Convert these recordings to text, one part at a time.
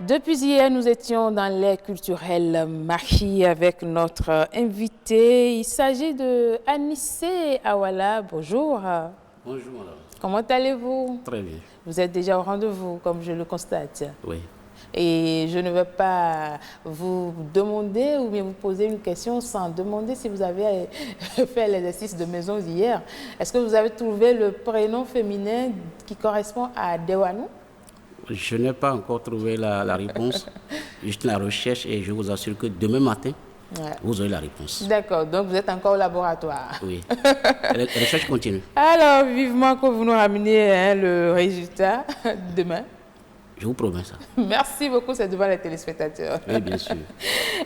Depuis hier, nous étions dans l'air culturel Mahi avec notre invité. Il s'agit de Anissé Awala. Bonjour. Bonjour, madame. Comment allez-vous? Très bien. Vous êtes déjà au rendez-vous, comme je le constate. Oui. Et je ne vais pas vous demander ou bien vous poser une question sans demander si vous avez fait l'exercice de maison hier. Est-ce que vous avez trouvé le prénom féminin qui correspond à Dewanou? Je n'ai pas encore trouvé la réponse. Juste la recherche et je vous assure que demain matin, vous aurez la réponse. D'accord, donc vous êtes encore au laboratoire. Oui. La recherche continue. Alors, vivement que vous nous rameniez le résultat demain. Je vous promets ça. Merci beaucoup, c'est devant les téléspectateurs. Oui, bien sûr.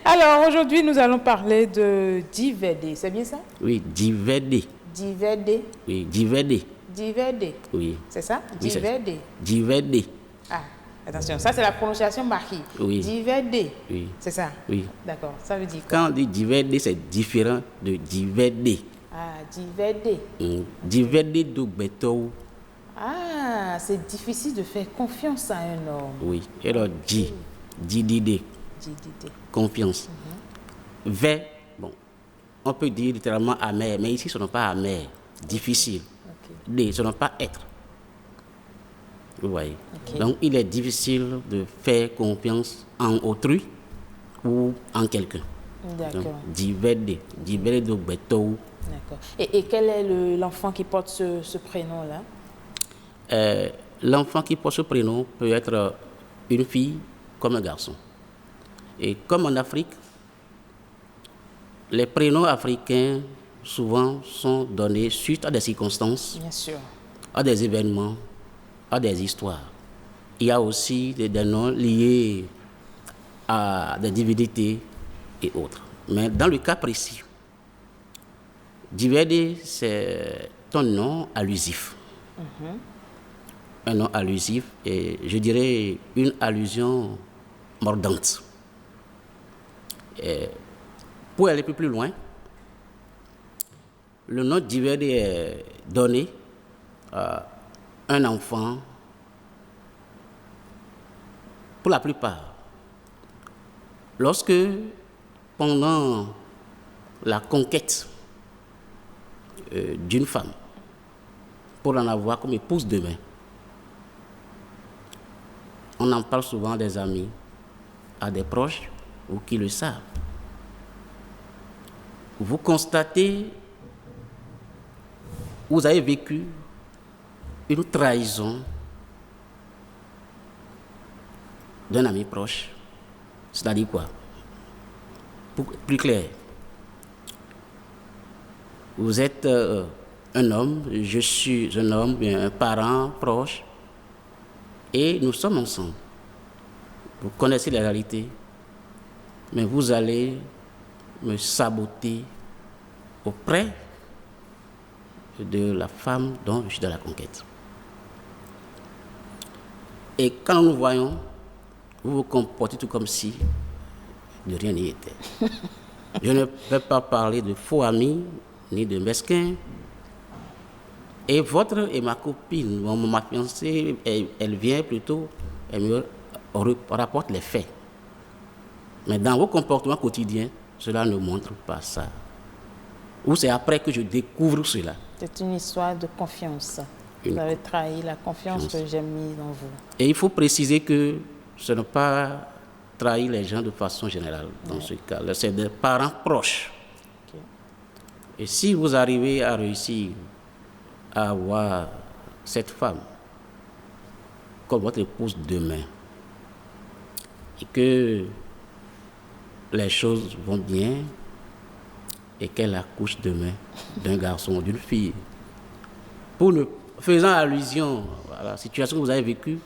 Alors, aujourd'hui, nous allons parler de Diverdé, c'est bien ça? Oui, Diverdé. Diverdé. Oui, Diverdé. Diverdé. Oui. C'est ça? Oui, Diverdé. Diverdé. Ah, attention, ça c'est la prononciation Mahi. Oui. Diverdé. Oui. C'est ça? Oui. D'accord, ça veut dire quoi? Quand on dit Diverdé, c'est différent de Diverdé. Ah, Diverdé. Diverdé do Betou. Ah, c'est difficile de faire confiance à un homme. Oui. Et alors, Dididé. Dididé. Confiance. Vers, bon, on peut dire littéralement amer, mais ici ce n'est pas amer, difficile. D, ce n'est pas être. Vous voyez. Donc il est difficile de faire confiance en autrui ou en quelqu'un. D'accord. Diverdé do Betou. D'accord. Et quel est l'enfant qui porte ce prénom-là? L'enfant qui porte ce prénom peut être une fille comme un garçon. Et comme en Afrique, les prénoms africains souvent sont donnés suite à des circonstances, Bien sûr. à des événements, à des histoires. Il y a aussi des noms liés à des divinités et autres. Mais dans le cas précis, Diverdé, c'est un nom allusif. Un nom allusif et je dirais une allusion mordante. Et pour aller plus loin, le nom Diverdé est donné à un enfant, pour la plupart, lorsque pendant la conquête d'une femme, pour en avoir comme épouse demain, on en parle souvent à des amis, à des proches ou qui le savent. Vous constatez, vous avez vécu une trahison d'un ami proche. C'est-à-dire quoi? Pour plus clair, vous êtes un homme, je suis un homme, un parent proche, et nous sommes ensemble. Vous connaissez la réalité, mais vous allez me saboter auprès de la femme dont je suis dans la conquête. Et quand nous voyons, vous vous comportez tout comme si de rien n'y était. Je ne vais pas parler de faux amis, ni de mesquins. Et votre et ma copine, ma fiancée, elle vient plutôt, elle me rapporte les faits. Mais dans vos comportements quotidiens, cela ne montre pas ça. Ou c'est après que je découvre cela. C'est une histoire de confiance. Vous avez trahi la confiance que j'ai mise en vous. Et il faut préciser que ce n'est pas trahir les gens de façon générale dans ce cas. C'est des parents proches. Et si vous arrivez à réussir à avoir cette femme comme votre épouse demain et que les choses vont bien et qu'elle accouche demain d'un garçon ou d'une fille, faisant allusion à la situation que vous avez vécue,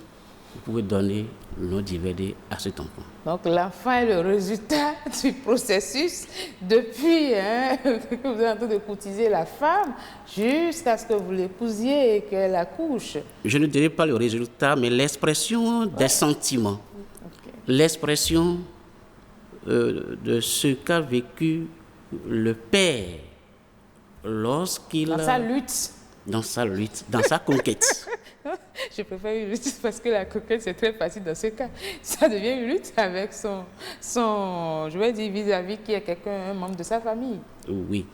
vous pouvez donner le nom Diverdé à cet enfant. Donc l'enfant est le résultat du processus depuis que vous êtes en train de courtiser la femme jusqu'à ce que vous l'épousiez et qu'elle accouche. Je ne dirais pas le résultat, mais l'expression des sentiments. L'expression de ce qu'a vécu le père lorsqu'il... Dans sa lutte. Dans sa lutte, dans sa conquête. Je préfère une lutte parce que la coquette, c'est très facile dans ce cas. Ça devient une lutte avec je vais dire, vis-à-vis qui est quelqu'un, un membre de sa famille. Oui.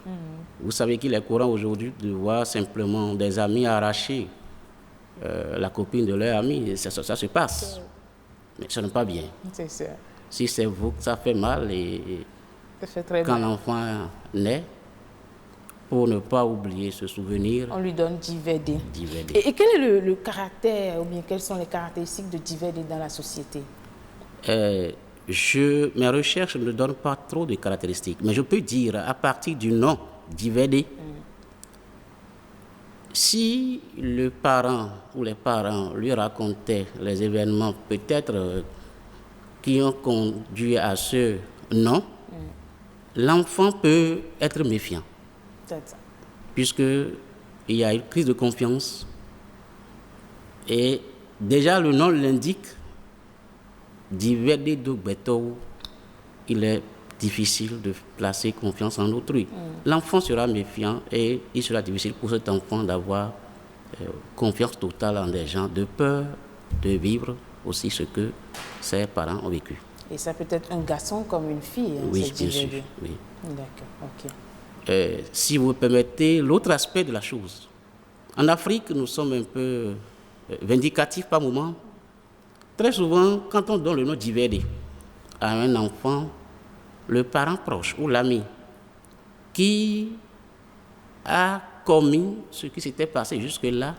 Vous savez qu'il est courant aujourd'hui de voir simplement des amis arracher la copine de leur ami. Ça se passe. Mais ce n'est pas bien. C'est ça. Si c'est vous que ça fait mal et Ça fait très quand mal. l'enfant naît, pour ne pas oublier ce souvenir, On lui donne Divedé. Divedé. Et quel est le caractère, ou bien quelles sont les caractéristiques de Divedé dans la société? Mes recherches ne donnent pas trop de caractéristiques, mais je peux dire à partir du nom Divedé, si le parent ou les parents lui racontaient les événements peut-être qui ont conduit à ce nom, l'enfant peut être méfiant. C'est ça. Puisqu'il y a une crise de confiance. Et déjà, le nom l'indique, Divedé do Beto, il est difficile de placer confiance en autrui. L'enfant sera méfiant et il sera difficile pour cet enfant d'avoir confiance totale en des gens, de peur de vivre aussi ce que ses parents ont vécu. Et ça peut être un garçon comme une fille, hein, Oui, c'est bien sûr. Divedé. Oui. D'accord, ok. Si vous me permettez, l'autre aspect de la chose. En Afrique, nous sommes un peu vindicatifs par moment. Très souvent, quand on donne le nom Divedé à un enfant, le parent proche ou l'ami qui a commis ce qui s'était passé jusque-là,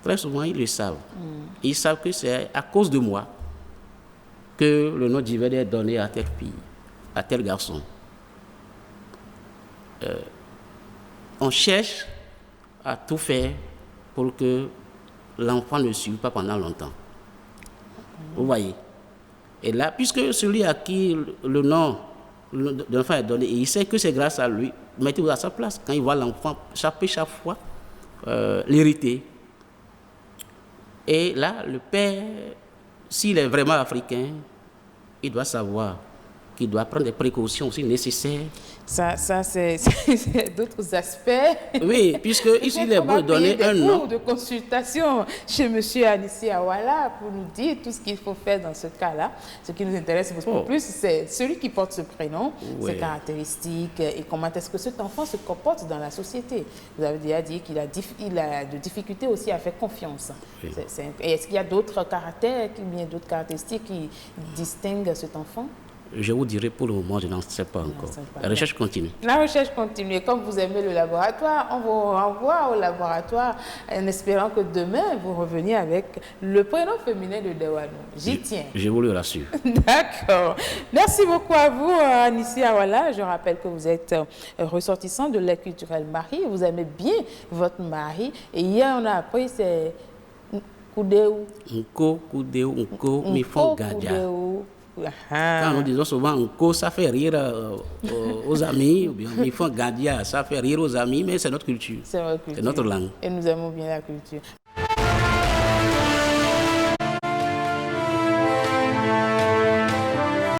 très souvent, ils le savent. Ils savent que c'est à cause de moi que le nom Divedé est donné à telle fille, à tel garçon. On cherche à tout faire pour que l'enfant ne suive pas pendant longtemps. Vous voyez? Et là, puisque celui à qui le nom de l'enfant est donné, et il sait que c'est grâce à lui, mettez-vous à sa place. Quand il voit l'enfant chaque fois l'hériter. Et là, le père, s'il est vraiment africain, il doit savoir qu'il doit prendre des précautions aussi nécessaires. Ça c'est d'autres aspects. Oui, puisque ici, il est beau de donner un nom. De consultation chez M. Anissi Awala pour nous dire tout ce qu'il faut faire dans ce cas-là. Ce qui nous intéresse beaucoup plus, c'est celui qui porte ce prénom, ses caractéristiques et comment est-ce que cet enfant se comporte dans la société. Vous avez déjà dit qu'il a de difficultés aussi à faire confiance. Oui. Et est-ce qu'il y a d'autres caractères, bien d'autres caractéristiques qui distinguent cet enfant? Je vous dirai pour le moment, je n'en sais pas encore. La recherche continue. La recherche continue. Et comme vous aimez le laboratoire, on vous renvoie au laboratoire en espérant que demain, vous reveniez avec le prénom féminin de Dewanou. J'y tiens. Je vous le rassure. D'accord. Merci beaucoup à vous, Anissi Awala. Je rappelle que vous êtes ressortissant de l'aide culturelle Marie. Vous aimez bien votre mari. Et hier, on a appris, c'est Koudéou. Nko, Koudéou, Nko, Mifon Gadia. Quand nous disons souvent Nko, ça fait rire aux amis, ou bien Mifon Gadia, ça fait rire aux amis, mais c'est notre culture. C'est notre culture. C'est notre langue. Et nous aimons bien la culture.